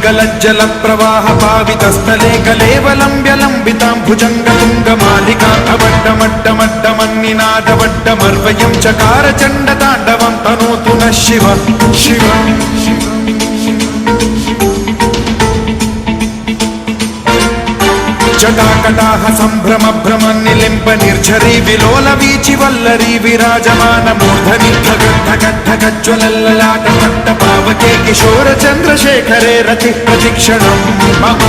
गलज्जल प्रवाह पावितस्थले कलेवलम्ब्य लम्बितां भुजङ्गतुङ्गमालिकां अवड्डमड्डमड्डमन्निनादवड्डमर्वयं चकार चण्डताण्डवं तनोतु नः शिव शिव जटाकटाह सम्भ्रम भ्रम निलिम्ब निर्झरी विलोल वीचि वल्लरी विराजमान मूर्धनि धगद्धगद्धगज्ज्वलल्ललाट पट्ट पावके किशोर चन्द्रशेखरे रति प्रतिक्षणं मम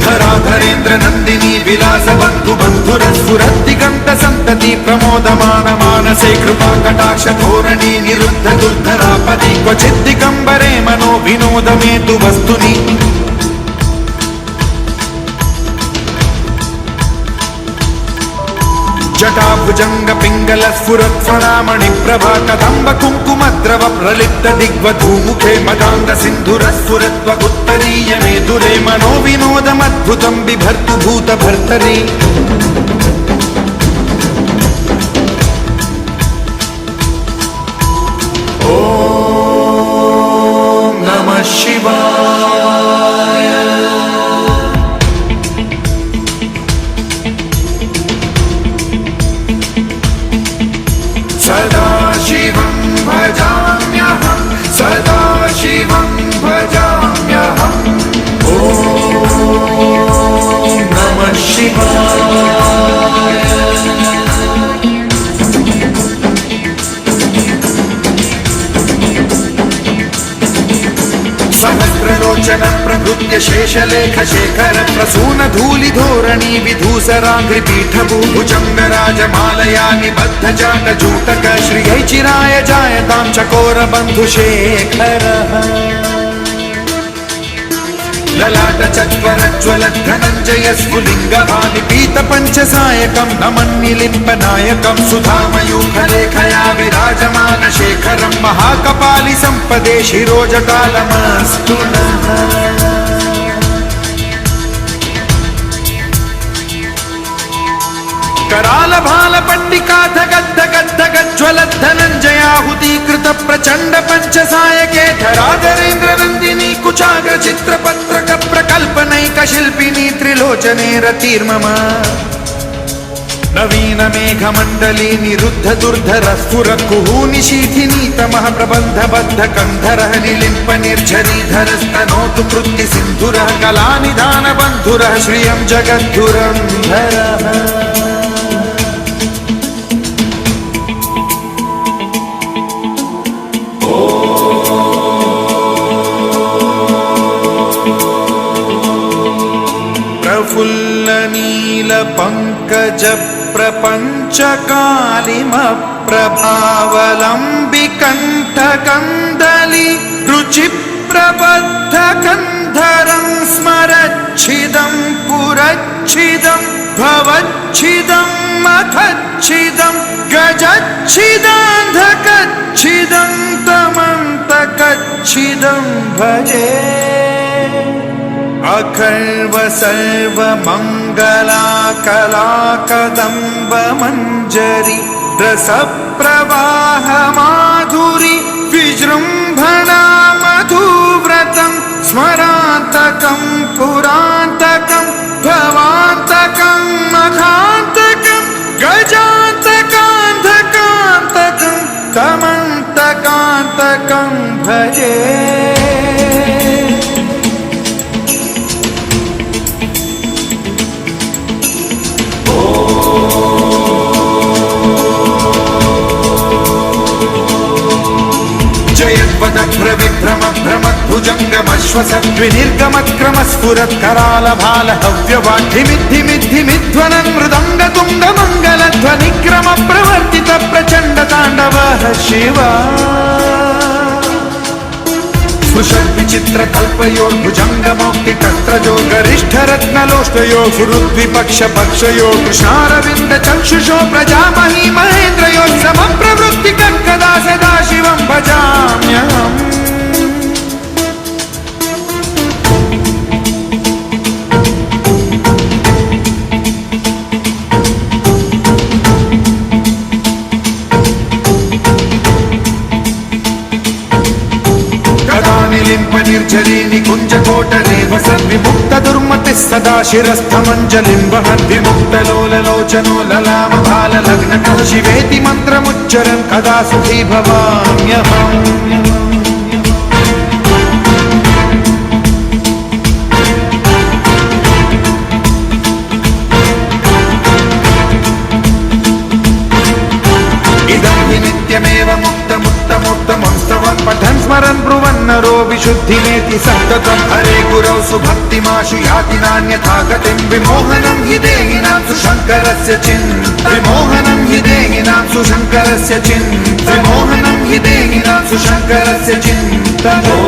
धराधरेन्द्र नन्दिनी विलास बन्धु बन्धुरस्फुरद्दिगन्त सन्तति प्रमोदमान मानसे कृपा कटाक्ष धोरणी निरुद्ध दुर्धरापदि क्वचिद्दिगम्बरे मनो विनोदमेतु वस्तुनि जटाभुजंग पिंगल स्फुरत् फणामणि प्रभा कदम्ब कुङ्कुमद्रव प्रलिप्त दिग्वधूमुखे मदान्त सिन्धुर स्फुरत् वगुत्तरीय मेधुरे मनो विनोदमद्भुतं बिभर्तु भूत भर्तरि ॐ नमः शिवाय सदा शिवं भजाम्यहं सदा शिवं भजाम्यहम् ॐ नमः शिवाय सहस्रलोचन प्रभृत्य शेषलेख शेखर प्रसून धूलि धोरणी विधूसराङ्घ्रि पीठभूभुजङ्ग राजमालया निबद्ध जाटजूटक श्रियै चिराय जायतां चकोर बन्धुशेखरः ललाट चत्वरज्ज्वलत् धनञ्जय स्फुलिङ्गभानि पीत पञ्चसायकं नमन्निलिम्बनायकं सुधामयूखलेखया विराजमान शेखरं महाकपालि सम्पदे शिरोजटालमस्तु नः कराल भाल पट्टिका धगद्धगद्धगज्ज्वलत् धनञ्जयाहुतीकृत प्रचण्ड पञ्चसायके धराधरेन्द्र नन्दिनी कुचाग्र चित्रपत्रक प्रकल्पनैक शिल्पिनी त्रिलोचने रतिर्मम नवीन मेघमण्डली निरुद्ध दुर्धर स्फुर कुहूनि शीथिनी तमः प्रबन्धबद्ध कन्धरः निलिम्प निर्झरीधरस्तनोतु कृत्ति सिन्धुरः कलानिधान बन्धुरः श्रियं जगद्धुरन्धरः प्रफुल्ल नील पंकज प्रपंच कालिम प्रभावलंबि कंठ कंदली रुचि प्रबद्ध कंधरं स्मरच्छिदं पुरच्छिदं भवच्छिदं मखच्छिदं गजच्छिदान्धकच्छिदं तमन्तकच्छिदं भजे अखर्व सर्व मंगला कला कदम्ब मंजरी रस प्रवाह माधुरी विजृंभणा मधुव्रतं स्मरान्तकं पुरान्तकं भवान्तकं मखान्तकं गजान्तकान्धकान्तकं तमन्तकान्तकं भजे विभ्रम भ्रमद्भुजङ्गमश्वसद्विनिर्गमक्रम स्फुरत् कराल भाल हव्यवाढ्यमिद्धिमिद्धिमिध्वनन् मृदङ्ग तुङ्ग मङ्गलध्वनिक्रम प्रवर्तित प्रचण्ड ताण्डवः शिव स्पृशद्विचित्र कल्पयोर्भुजङ्गमौक्ति तत्रजो गरिष्ठ रत्नलोष्टयो गुरुद्विपक्ष पक्षयो कृष्णारविन्द चक्षुषो प्रजामही महेन्द्रयो समप्रवृत्ति कदा सदा शिवं भजाम्यहम् సదా శిరస్థమంజలిం వహద్ది ముక్తలోలలోచనో లలామభాలలగ్నకం శివేతి మంత్రముచ్చరం కదా సుఖీ భవామ్యహం. నిత్యమేవ ముక్తముత్తమోత్తమం పఠన్ స్మరన్ బ్రువన్నరో విశుద్ధిమేతి సంతతం హరే గురౌ సుభక్తిమాశు యాతి నాన్యథా గతిం విమోహనం హి దేహినాం సుశంకరస్య చింత విమోహనం హి దేహినాం సుశంకరస్య చింత విమోహనం హి దేహినాం సుశంకరస్య చింతనో.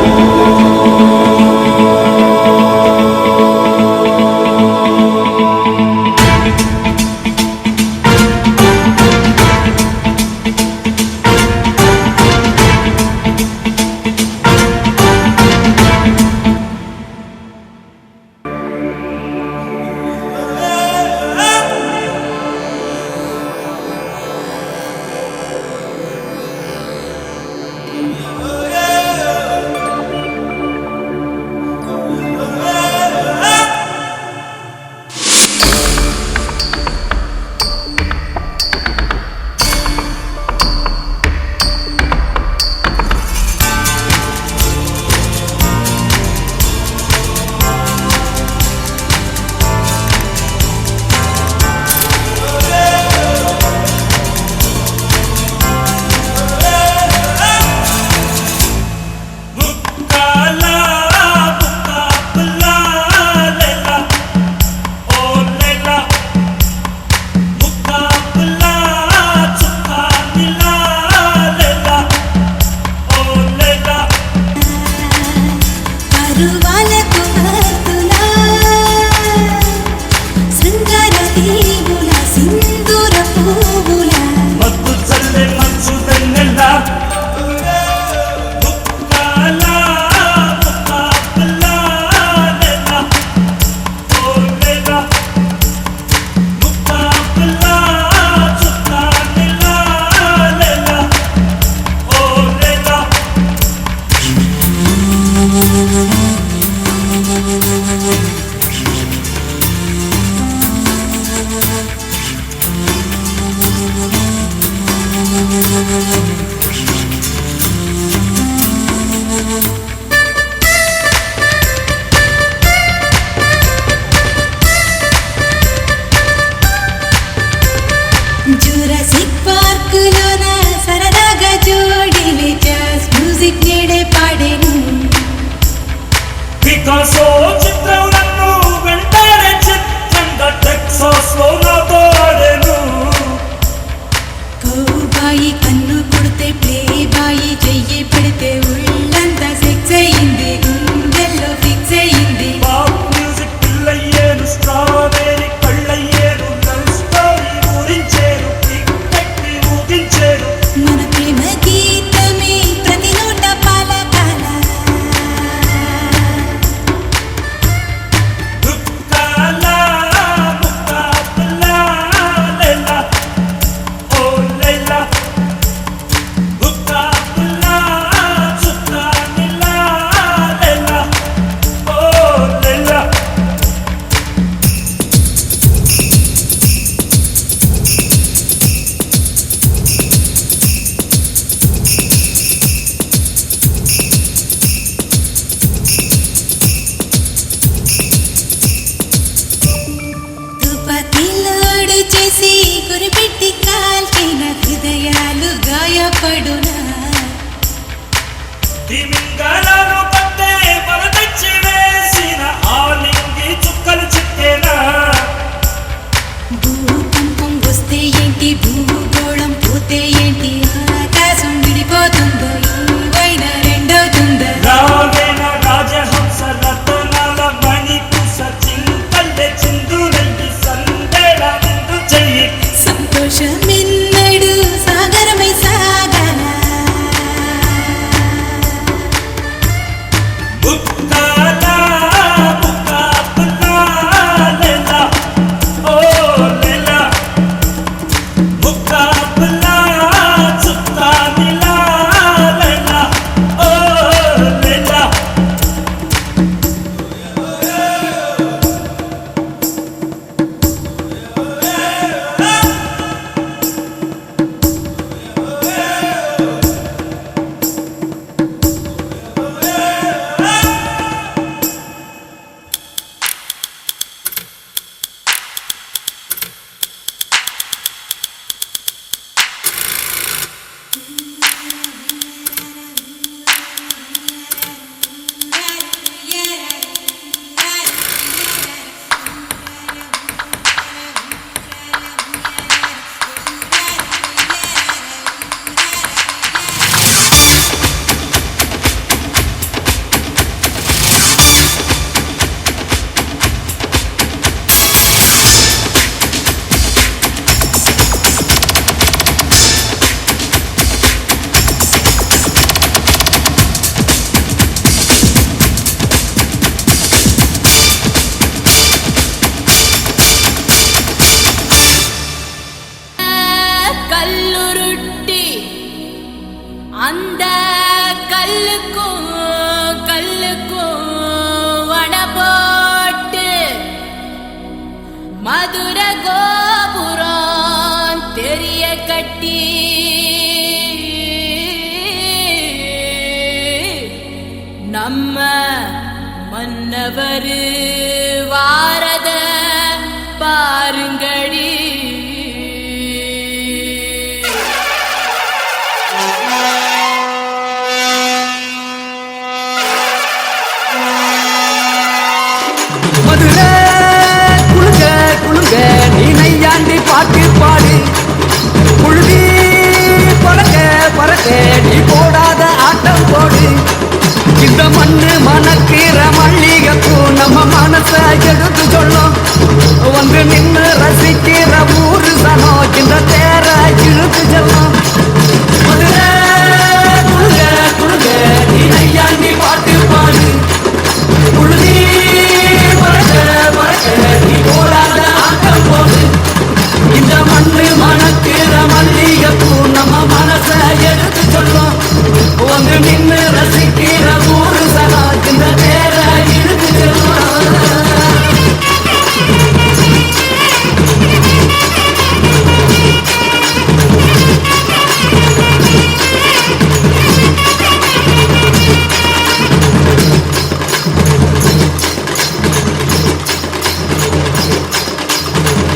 கல்லுருட்டி அந்த கல்லுக்கும் வட போட்டு மதுர கோபுரம் தெரிய கட்டி நம்ம மன்னவர் வாரத பாருங்கடி. மதுரை குழுங்க குழுங்க நீ நையாண்டி பாட்டு பாடு, புழுதி பறக்க பறக்க நீ போடாத ஆட்டம் போடு. இந்த மண்ணு மணக்கிற மல்லிகைப்பூ நம்ம மனச எடுத்து சொல்லும், வந்து நின்று ரசிக்கிற ஊரு சனம் இந்த தேர இழுத்து செல்லும். மதுரை குழுங்க குழுங்க நீ நையாண்டி பாட்டு பாடு, புழுதி போராட ஆட்டம் போது. இந்த மண்ணு மணக்கிற மல்லிகைப்பூ நம்ம மனச எடுத்து சொல்லும், வந்து நின்று ரசிக்கிற ஊரு சனா இந்த நேர இழுத்து செல்லும்.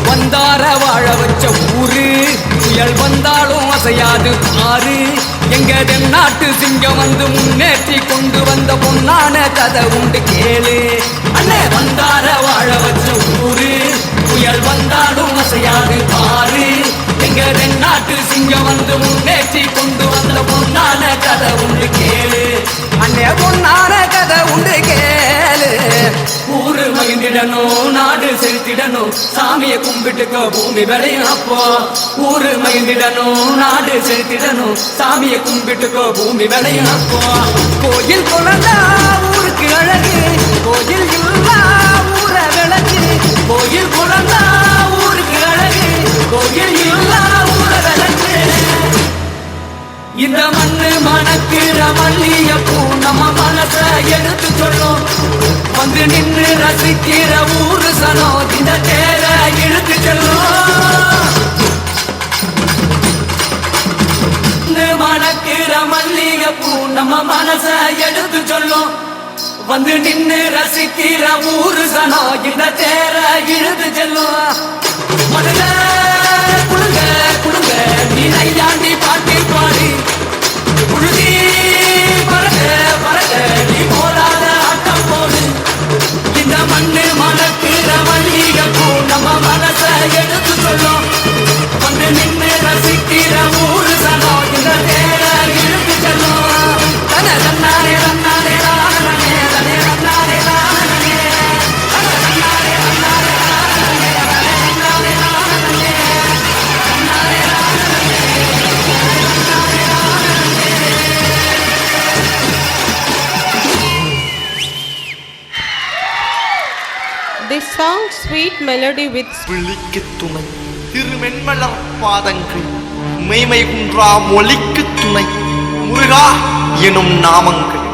வந்தார வாழ வச்ச ஊரு, புயல் வந்தாலும் அசையாது ஆறு. எங்க தென்னாட்டு சிங்கம் வந்து முன்னேற்றி கொண்டு வந்த பொன்னான கதை உண்டு கேளு. அண்ணே வந்தார வாழ வச்ச ஊரு, புயல் வந்தாலும் அசையாது ஆறு. எங்க தென்னாட்டு சிங்கம் வந்து முன்னேற்றி கொண்டு வந்த பொன்னான கதை உண்டு கேளு. அண்ணே பொன்னான கதை உண்டு கேளு. ஊரு மகிழ்ந்திடணும், நாடு செலுத்திடணும், சாமியை கும்பிட்டுக்கோ பூமி விளையும் அப்போ. ஊரு மகிழ்ந்திடணும், நாடு செலுத்திடணும், சாமியை கும்பிட்டுக்கோ பூமி விளையும் அப்போ. கோயில் குழந்தா ஊருக்கு அழகு, கோயில் இல்லா ஊர விளக்கு. கோயில் குழந்தா ஊருக்கு அழகு, கோயில் இல்லா ஊர விளக்கு. இந்த மண்ணு மணக்கிற மல்லிகைப்பூ நம்ம மனச எடுத்து சொல்லும், வந்து நின்று ரசிக்கிற ஊரு சனம் இந்த தேர இழுத்து செல்லும். மணக்கிற மல்லிகைப்பூ நம்ம மனச எடுத்து சொல்லும், வந்து நின்று ரசிக்கிற ஊரு சனம் இந்த தேர இழுத்து செல்லும். மதுரை குழுங்க குழுங்க நீ நையாண்டி பாட்டி பாடி, புழுதி பறக்க பறக்க நீ போராட ஆட்டம் போடு. இந்த மண்ணு மணக்கிற மல்லிகைப்பூ நம்ம மனச எடுத்து சொல்லும், வந்து நின்று ரசிக்கிற ஊரு சனம் இந்த தேர இழுத்து செல்லும். தனே தன்னாரே தன்னாரே தானே தனே தன்னாரே தானே தன்னாரே தன்னாரே தானே தன்னாரே தானே This song sweet melody with விழிக்கு துணை திருமென்மலர் பாதங்கள், மெய்மை குன்றா மொழிக்கு துணை முருகா எனும் நாமங்கள்,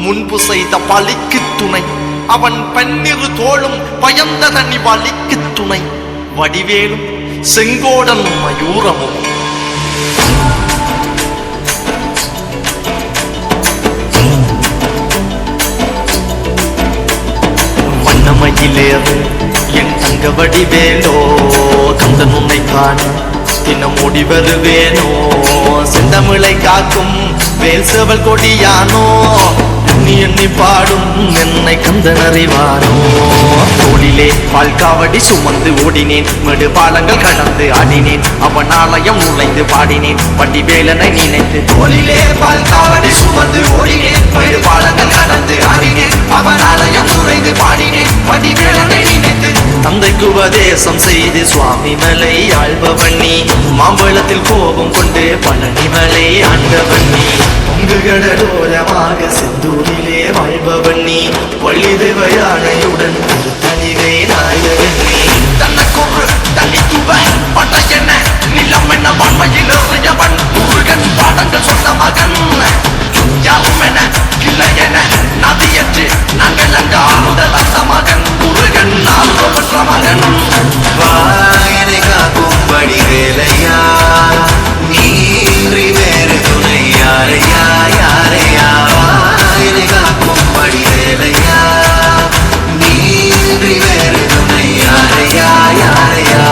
முன்பு செய்த பலிக்கு துணை அவன் பன்னிரு தோளும் பயந்த தனி வலிக்கு துணை வடிவேலும் செங்கோடன் மயூரமும். வண்ணமயிலேறு என் தங்க வடிவேலோ, கந்தன் உன்னை காண தினம் ஓடி வருவேனோ. செந்தமிழை காக்கும் வேல் செவல் கொடியானோ, எண்ணி எண்ணி பாடும் என்னை கந்தன் அறிவானோ. தோளிலே பால்காவடி சுமந்து ஓடினேன், மேடு பாலங்கள் கடந்து ஆடினேன், அவன் ஆலயம் நுழைந்து பாடினேன், வடிவேலனை நினைத்து. தோளிலே பால்காவடி சுமந்து ஓடினேன், மேடு பாலங்கள் கடந்து ஆடினேன், அவன் ஆலயம் நுழைந்து பாடினேன், வடிவேலனை நினைத்து. தந்தைக்கு உபதேசம் செய்து சுவாமி மலை ஆழ்பவன் நீ, மாம்பழத்தில் கோபம் கொண்டு பழனி மலை ஆண்டவன் நீ. பொங்கு கடலோரமாக செந்தூரிலே வாழ்பவன் நீ, வள்ளிதேவ யானையுடன் திருத்தணிகை நாயகன் நீ. தன்னை கொன்று தள்ளி துவ பட்ட என்ன நிலம் என்ன வன்மையில் நாங்கள் அங்க ஆமுத தந்த மகன் முருகன் ஆர்வம் பெற்ற மகன் வாயனை காக்கும்படி வேலையா நீன்றி வேறு துணை யாரையா யாரையா வாயனை காக்கும்படி வேலையா நீன்றி வேறு துணை யாரையா யாரையா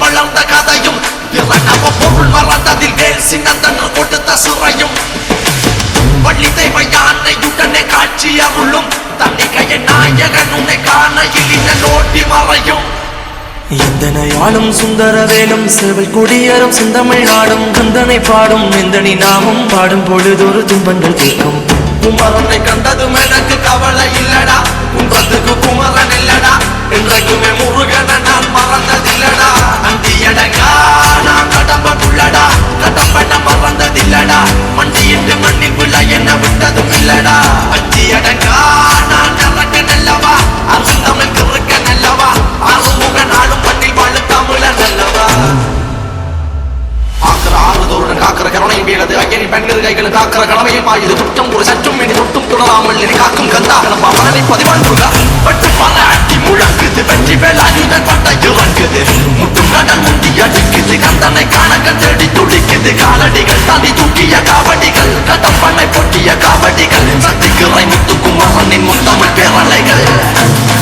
வளர்ந்த கதையும் பொருள் மறந்ததில் வேல் சின்னந்தன்று கொடுத்த சுரையும் வள்ளி தெய்வ யானையுடனே காட்சி அருளும் தன்னிகைய நாயகன் உன்னை காணையில் இன்னோட்டி மறையும் எந்தனையாளும் சுந்தரவேலும் சேவல் குடியரும் செந்தமிழ் நாடும் கந்தனை பாடும் எந்தனி நாமும் பாடும் பொழுதொரு துன்பங்கள் கேட்கும் குமரனை கண்டதும் எனக்கு கவலை இல்லடா குன்றத்துக்கு குமரன் இல்லடா என்றைக்குமே முருகனை நான் மறந்ததில்லடா நந்தியடங்கா நான் கடம்புள்ளடா கடம்பன மறந்ததில்லடா மண்டியிட்டு மண்ணில் விழ என்ன விட்டதும் இல்லடா அஞ்சியடங்கா நான் இறக்க நல்லவா அருந்தமிழ் கிறுக்க நல்லவா அருமுகன் ஆளும் மண்ணில் வாழ தமிழ நல்லவா ஆக்கிற ஆறுதோருடன் காக்கிற கருணையும் வீழது ஐயனின் பெண்கள் கைகள் காக்கிற கடமையும் ஆயுது குற்றம் ஒரு சற்றும் இனி தொட்டும் தொடராமல் இனி காக்கும் கந்தாகனம் அவனை பதிவான் பட்டு பல அட்டி முழங்குது வெற்றி வேலாயுதன் பட்ட இறங்குது முட்டும் கடல் முண்டி அடிக்குது கந்தனை காண கண்டடி துடிக்குது காலடிகள் தாண்டி தூக்கிய காவடிகள் கடப்பனை பொட்டிய காவடிகள் சக்திக்குறை முத்துக்குமரனின் முத்தமிழ் பேரலைகள்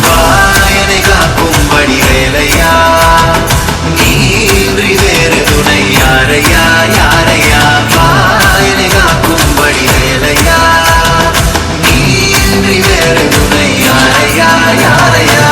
வாயனை காக்கும்படி வேலையா நீன்றி வேறு துணை யாரையா யாரையா வாயனை காக்கும்படி வேலையா நீன்றி வேறு துணை யாரையா யாரையா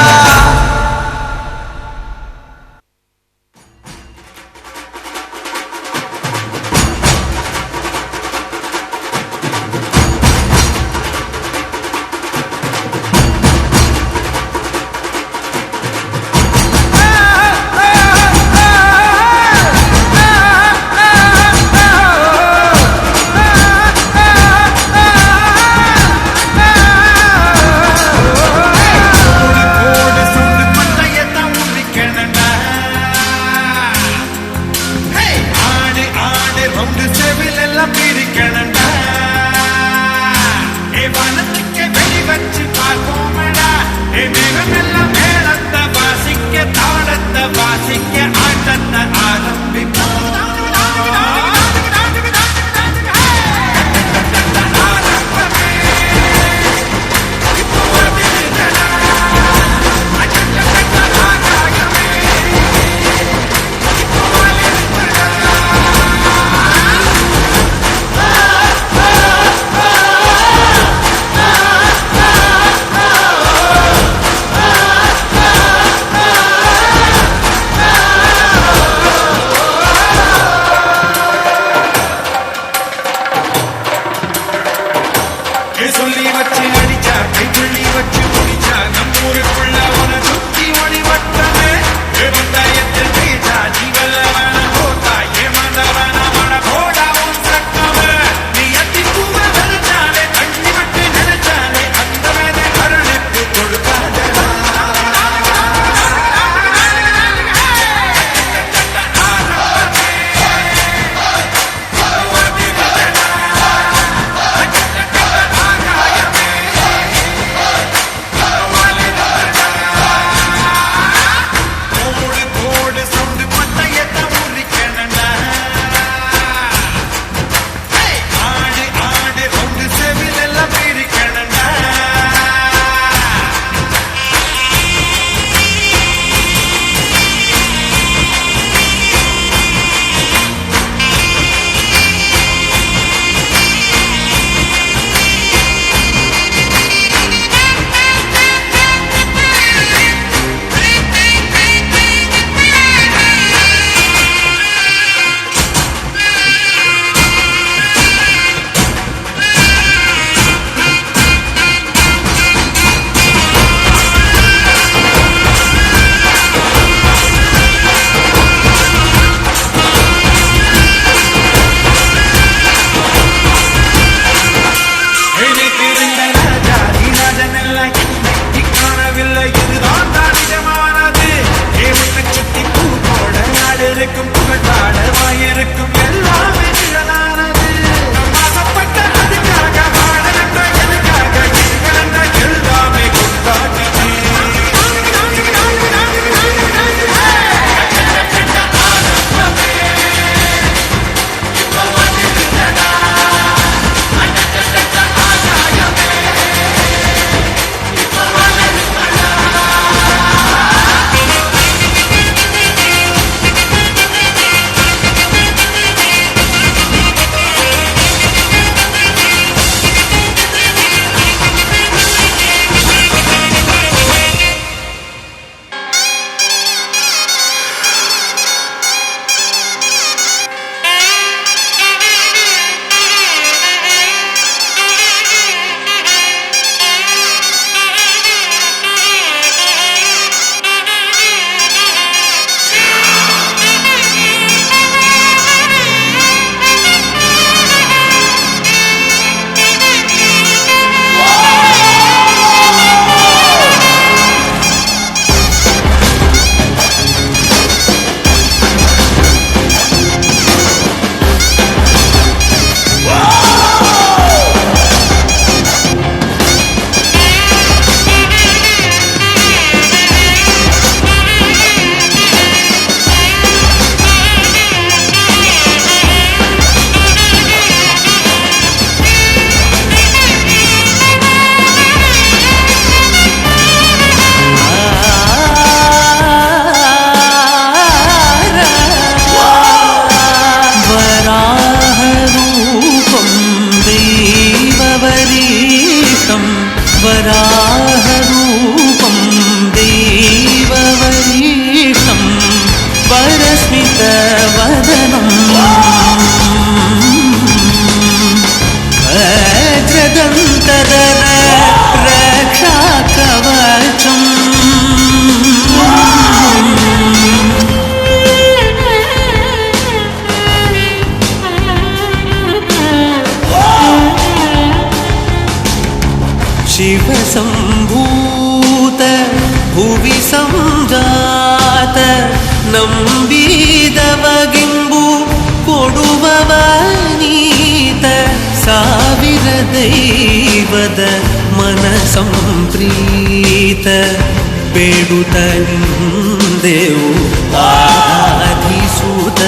ನಂಬಿದವಗಿಂಬು ಕೊಡುವವ ನೀತ ಸಾವಿರ ದೈವದ ಮನ ಸಂಪ್ರೀತ ಬೇಡುತ್ತ ನಿಂದೆವು ಆರಾಧಿಸುತ್ತ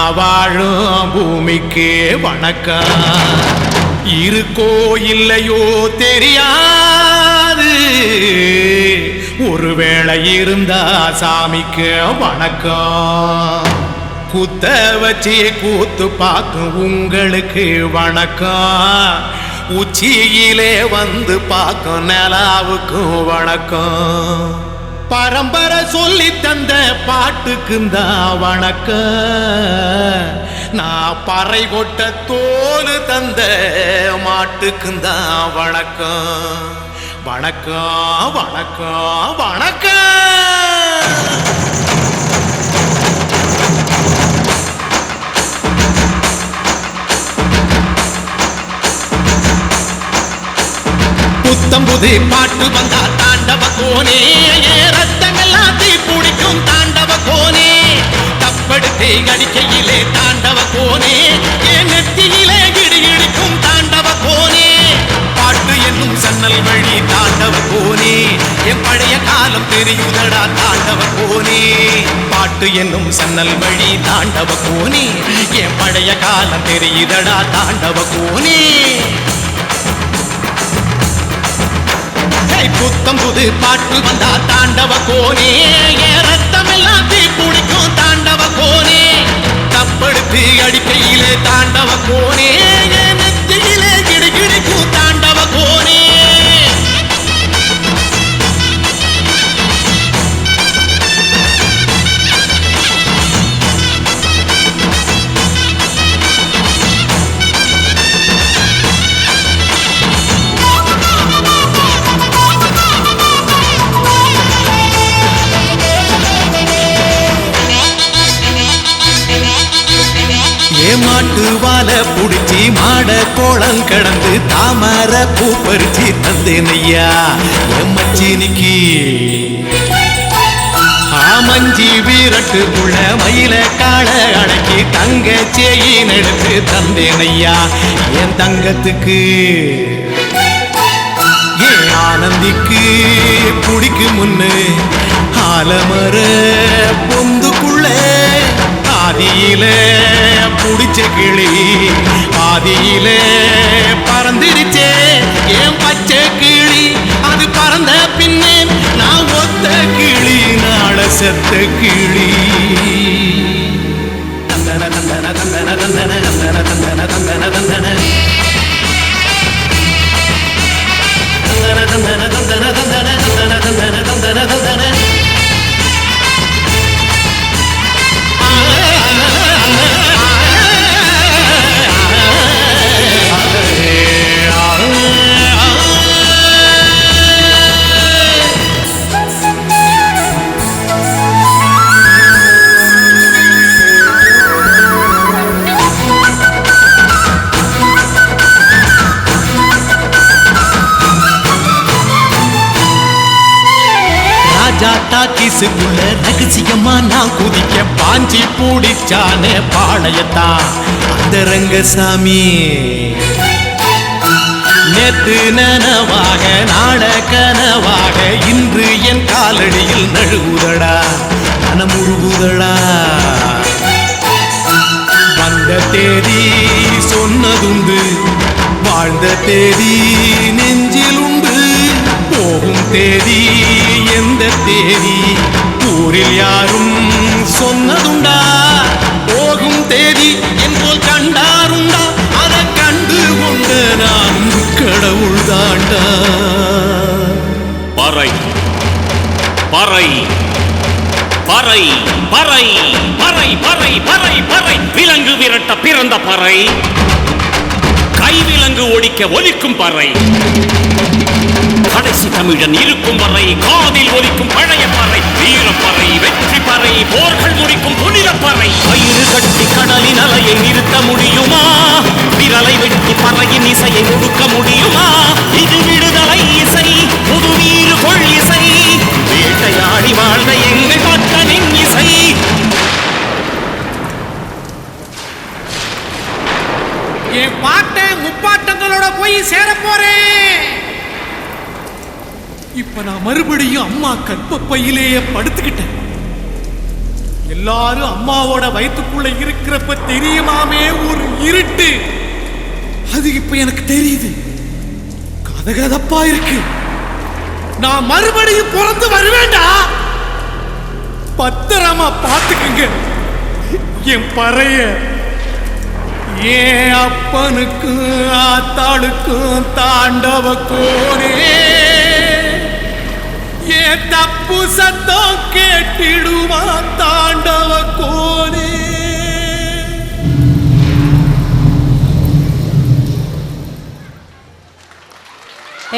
நான் வாழும் பூமிக்கு வணக்கம். இருக்கோ இல்லையோ தெரியாது, ஒருவேளை இருந்தா சாமிக்கு வணக்கம். குத்த வச்சு கூத்து பார்க்கும் உங்களுக்கு வணக்கம். உச்சியிலே வந்து பார்க்கும் நிலாவுக்கும் வணக்கம். பரம்பரை சொல்லி தந்த பாட்டுக்குந்தான் வணக்கம். நான் பறை கொட்ட தோல் தந்த மாட்டுக்குந்தான் வணக்கம். வணக்கம் வணக்கம் வணக்கம். புத்தம்புது பாட்டு வந்தா தாண்டவ கோனே, ரத்தமெல்லாம் தீ பிடிக்கும் தாண்டவ கோனே. தப்படுத்து அடிக்கையிலே தாண்டவ கோனே, என் நெத்தியிலே இடி இடிக்கும் தாண்டவ கோனே. பாட்டு என்னும் சன்னல் வழி தாண்டவ கோனே, என் பழைய காலம் தெரியுதடா தாண்டவ கோனே. பாட்டு என்னும் சன்னல் வழி தாண்டவ கோனே, என் பழைய காலம் தெரியுதடா தாண்டவ கோனே. புத்தம் புது பாட்டு வந்தா தாண்டவ கோனே, ரத்தம் எல்லாம் தீ பிடிக்கும் தாண்டவ கோனே. தப்படுத்து அடிக்கையிலே தாண்டவ கோனே, நெத்தியிலே கிடுகிடுக்கும் தாண்டவ கோனே. மாட்டு வாழ புடிச்சி மாட கோளம் கடந்து தாமர பூ பறிச்சு தந்தேனையா எம்மச்சினிக்கு. ஆமஞ்சி வீரட்டுக்குள்ள மயில கால அடக்கி தங்க சேயின் எடுத்து தந்தேனையா என் தங்கத்துக்கு. ஏன் ஆனந்திக்கு குடிக்கு முன்னு ஆலமர பொந்துக்குள்ள ஆதியில புடிச்ச கிளி ஆதியில பறந்துடுச்சே என் பச்சை கிளி. அது பறந்த பின்னே நான் ஒத்த கிளி, நாள செத்த கிளி. தந்தன தந்தன தந்தன தந்தன தந்தன தந்தன தந்தன தந்தன தந்தன தந்தன தந்தன தந்தன தந்தன தந்தன தந்தன. டாக்கிஸுக்குள்ள ரகசியமா நான் குதிக்க பாஞ்சி பூடிச்சானே பாளையத்தான் அந்த ரங்கசாமி. நேத்து நனவாக நாட கனவாக இன்று என் காலடியில் நழுவுதடா மனமுழுகுதடா. வந்த தேதி சொன்னதுண்டு, வாழ்ந்த தேதி நெஞ்சில் உண்டு. போகும் தேதி எந்த தேதி ஊரில் யாரும் சொன்னதுண்டா. போகும் தேதி என்போல் கண்டாருண்டா, அதை கண்டு கொண்ட நான் கடவுள் தாண்டா. பறை பறை பறை பறை பறை பறை பறை பறை விலங்கு விரட்ட பிறந்த பறை, கைவிலங்கு ஒடிக்க ஒலிக்கும் பறை. கடைசி தமிழன் இருக்கும் வரை காதில் ஒலிக்கும் பழைய பறை, வீரப்பறை வெற்றி பறை, போர்கள் முடிக்கும் புனித பறை. கயிறு கட்டி கடலின் அலையை நிறுத்த முடியுமா? விரலை வெட்டி பறையின் இசையை ஒடுக்க முடியுமா? இது விடுதலை இசை, புது வீறு கொள் இசை, வேட்டையாடி வாழ்ந்த எங்கள் மக்களின் இசை. என் பாட்டை முப்பாட்டங்களோட போய் சேர போறேன். இப்ப நான் மறுபடியும் அம்மா கற்பப்பையிலேயே படுத்துக்கிட்டேன். எல்லாரும் அம்மாவோட வயிற்றுக்குள்ள இருக்கிறப்ப தெரியுமாமே ஒரு இருட்டு, அது இப்ப எனக்கு தெரியுது. கதகதப்பா இருக்கு. நான் மறுபடியும் பிறந்து வருவேண்டா. பத்திரமா பாத்துக்குங்க என் பறைய. ஏன் அப்பனுக்கும் ஆத்தாளுக்கும் தாண்டவ கோனே, ஏன் தப்பு சத்தம் கேட்டிடுமா தாண்டவ கோனே.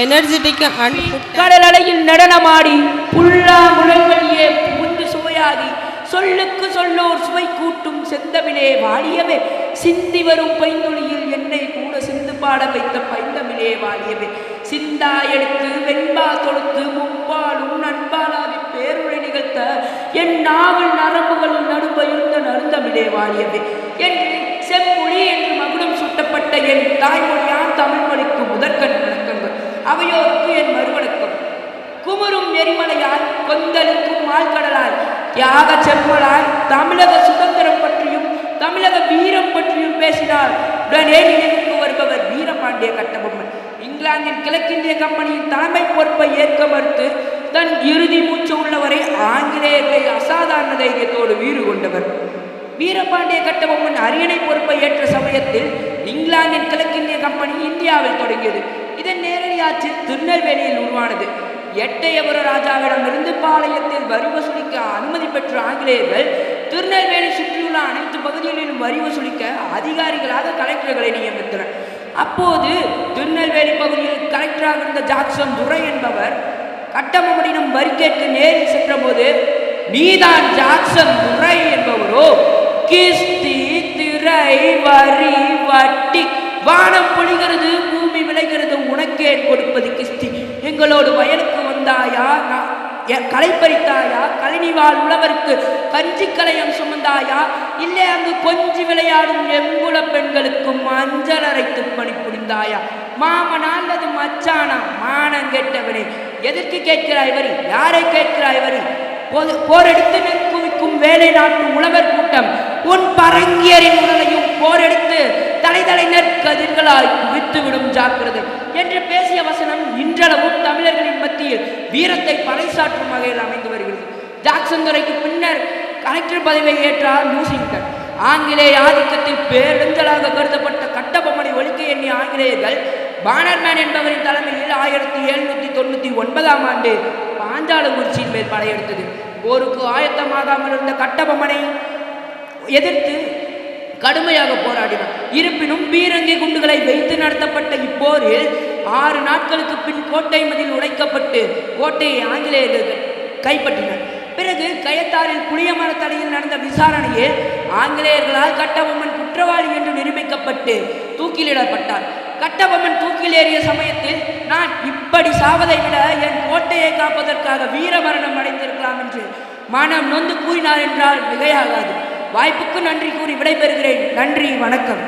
Energetic and கடல் அலையில் நடனமாடி புல்லா முழங்கலியே புகுந்து சுவையாகி சொல்லுக்கு சொல்லோர் சுவை கூட்டும் செந்தமிழே வாழியவே. சிந்தி வரும் பைந்தொழியில் என்னை கூட சிந்து பாட வைத்த பைந்தமிழே வாழியவே. சிந்தா எடுத்து வெண்பா தொடுத்து முப்பாலும் நண்பாலாவி பேருரை நிகழ்த்த என் நாவல் நரம்புகள் நடுபயிருந்த நறுந்தமிழே வாழியவே என்று செம்மொழி என்று மகுடம் சூட்டப்பட்ட என் தாய்மொழியான் தமிழ் மொழிக்கு முதற்கண் வணக்கங்கள். அவையோருக்கு என் மறுவணக்கம். குமரும் எரிமலையாய் கொந்தளிக்கும் ஆழ்கடலாய் தியாக செம்மலாய் தமிழக சுதந்திரம் பற்றியும் தமிழக வீரம் பற்றியும் பேசினார். உடனே நினைவுக்கு வருபவர் வீரபாண்டிய கட்டபொம்மன். இங்கிலாந்தின் கிழக்கிந்திய கம்பெனியின் தலைமை பொறுப்பை ஏற்க மறுத்து தன் இறுதி மூச்சு உள்ளவரை ஆங்கிலேயர்களை அசாதாரண தைரியத்தோடு வீறு கொண்டவர். வீரபாண்டிய கட்டபொம்மன் அரியணை பொறுப்பை ஏற்ற சமயத்தில் இங்கிலாந்தின் கிழக்கிந்திய கம்பெனி இந்தியாவில் தொடங்கியது. இதன் நேரடி ஆட்சி திருநெல்வேலியில் உருவானது. எட்டயபுர ராஜாவிடமிருந்து பாளையத்தில் வரி வசூலிக்க அனுமதி பெற்ற ஆங்கிலேயர்கள் திருநெல்வேலி சுற்றியுள்ள அனைத்து பகுதிகளிலும் வரி வசூலிக்க அதிகாரிகளாக கலெக்டர்களை நியமித்தனர். அப்போது திருநெல்வேலி பகுதியில் கலெக்டராக இருந்த ஜாக்சன் துரை என்பவர் கட்டபொம்மனிடம் வரி கேட்க நேரில் சென்ற போது, நீதான் ஜாக்சன் துரை என்பவரோ? கிஸ்தி திரை வரி வட்டி வானம் பொழிகிறது பூமி விளைகிறது, உனக்கேன் கொடுப்பது கிஸ்தி? எங்களோடு வயலுக்கு வந்தாயா, களை பறித்தாயா, கழனிவாழ் உழவருக்கு கஞ்சி கலையம் சுமந்தாயா, இல்லை அங்கு கொஞ்சி விளையாடும் எங்குல பெண்களுக்கு மஞ்சள் அரைத்து பணி புரிந்தாயா? மாமனா அல்லது மச்சானா? மானம் கேட்டவனே, எதற்கு கேட்கிறாய் வரி? யாரை கேட்கிறாய் வரி? போரெடுத்து குவிக்கும் வேலை நாட்டு உழவர் கூட்டம் உன் பரங்கியரின் உடலையும் போரெடுத்து தலைதலை நெற்கதிர்களாய் குவித்துவிடும் ஜாக்கிரதை என்று பேசிய வசனம் இன்றளவும் தமிழர்களின் மத்தியில் வீரத்தை பறைசாற்றும் வகையில் அமைந்து வருகிறது. ஜாக்சன் துரைக்கு பின்னர் கலெக்டர் பதவியை ஏற்றார் லூசிங்டன். ஆங்கிலேய ஆதிக்கத்தில் பேரஞ்சலாக கருதப்பட்ட கட்டபொம்மனை ஒழிக்க எண்ணிய ஆங்கிலேயர்கள் பானர்மேன் என்பவரின் தலைமையில் 1799ஆம் ஆண்டு பாஞ்சாலங்குறிச்சியின் மேல் படையெடுத்தது. போருக்கு ஆயத்தமாகாமல் இருந்த கட்டபொம்மனை எதிர்த்து கடுமையாக போராடினார். இருப்பினும் பீரங்கி குண்டுகளை வைத்து நடத்தப்பட்ட இப்போரில் 6 நாட்களுக்கு பின் கோட்டை மதில் உடைக்கப்பட்டு கோட்டையை ஆங்கிலேயர்கள் கைப்பற்றினர். பிறகு கயத்தாரில் புளிய மரத்தடியில் நடந்த விசாரணையில் ஆங்கிலேயர்களால் கட்டபொம்மன் குற்றவாளி என்று நிரூபிக்கப்பட்டு தூக்கிலிடப்பட்டார். கட்டபொம்மன் தூக்கில் ஏறிய சமயத்தில், நான் இப்படி சாவதை விட என் கோட்டையை காப்பதற்காக வீர மரணம் அடைந்திருக்கலாம் என்று மனம் நொந்து கூறினார் என்றால் மிகையாகாது. வாய்ப்புக்கு நன்றி கூறி விடைபெறுகிறேன். நன்றி, வணக்கம்.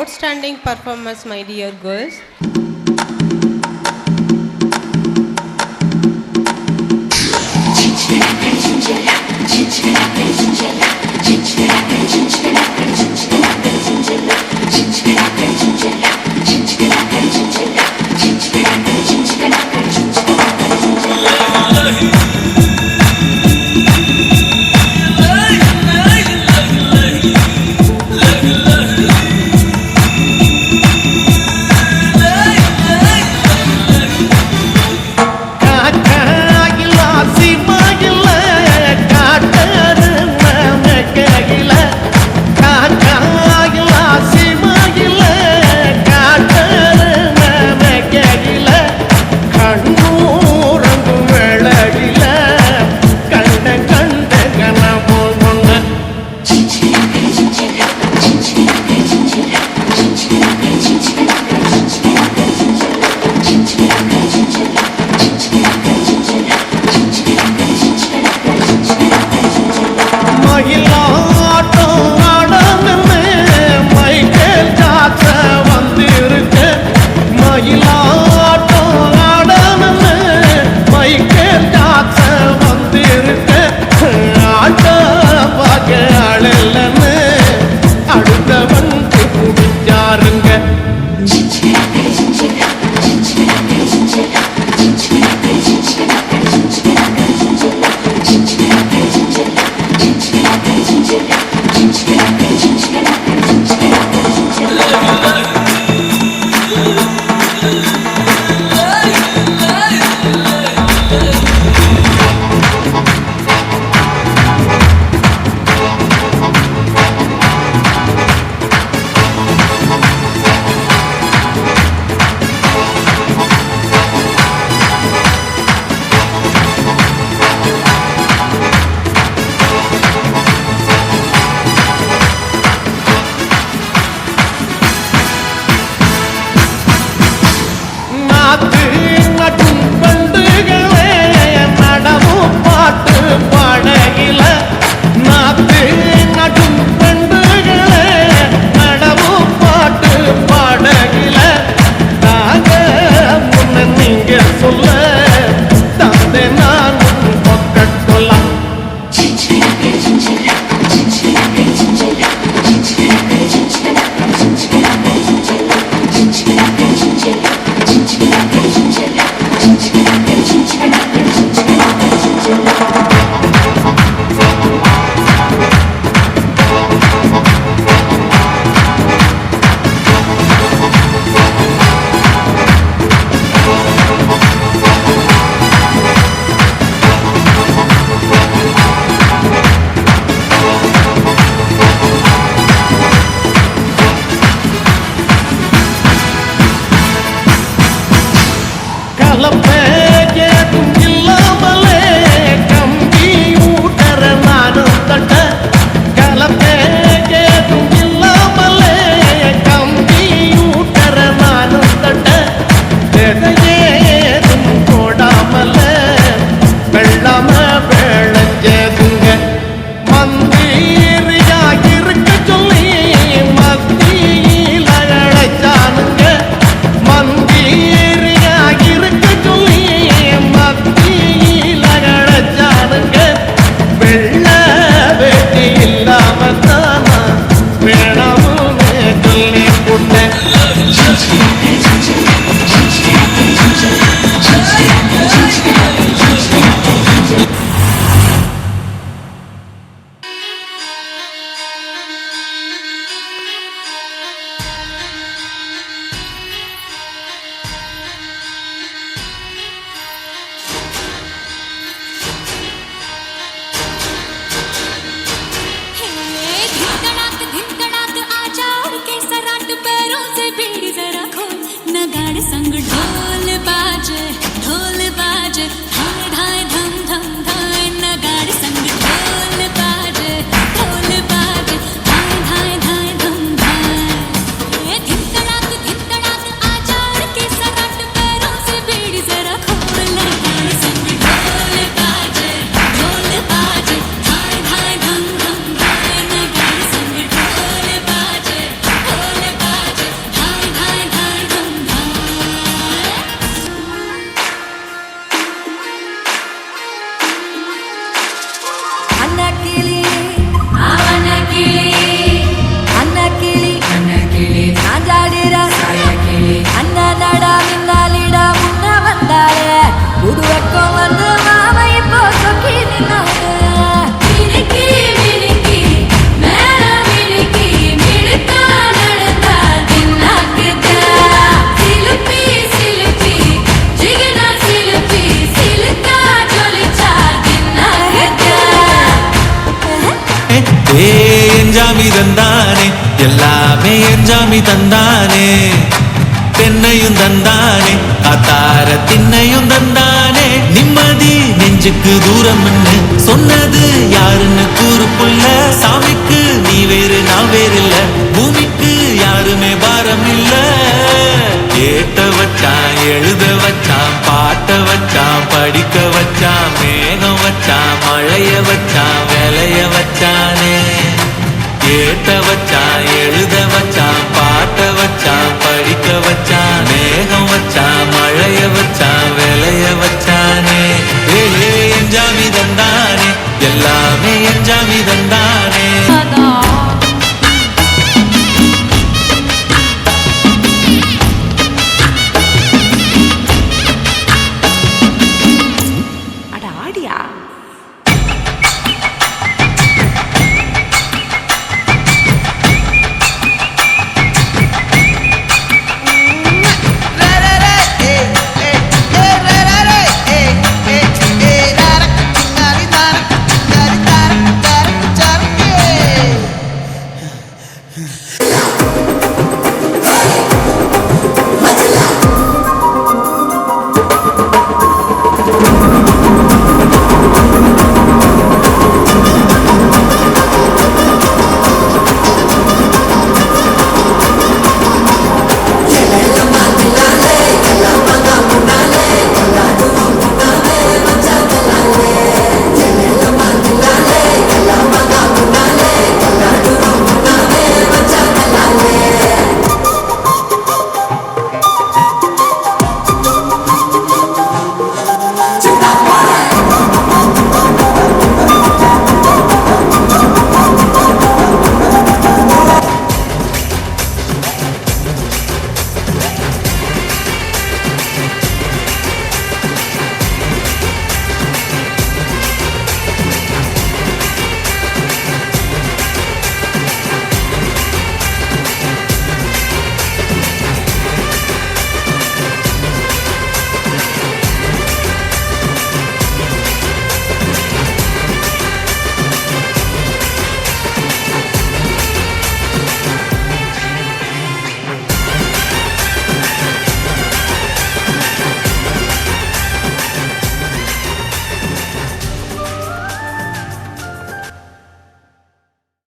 outstanding performance, my dear girls. காக்காயிலா சிமாயில காட்டது நமக்கையில எஞ்சாமி தந்தானே எல்லாமே எஞ்சாமி தந்தானே தென்னையும் தந்தானே காத்தார திண்ணையும் தந்தானே நிம்மதி நெஞ்சுக்கு தூரம் சொன்னது யாருன்னு கூறு புள்ள சாமிக்கு நீ வேறு நான் வேறு இல்ல பூமிக்கு யாருமே பாரம் இல்ல ஏத்த வச்சான் எழுத வச்சான் பாட்ட வச்சான் படிக்க வச்சான் மேகம் வச்சான் மழைய வச்சான் வேலைய வச்சானே ஏத்த வச்சான் எழுத வச்சான் பாட்ட வச்சான் படிக்க வச்சான் மேகம் வச்சான் மழைய வச்சான் வேலைய வச்சானே எஞ்சாமி தந்தானே எல்லாமே எஞ்சாமி தந்தானே அட ஆடியா Yeah.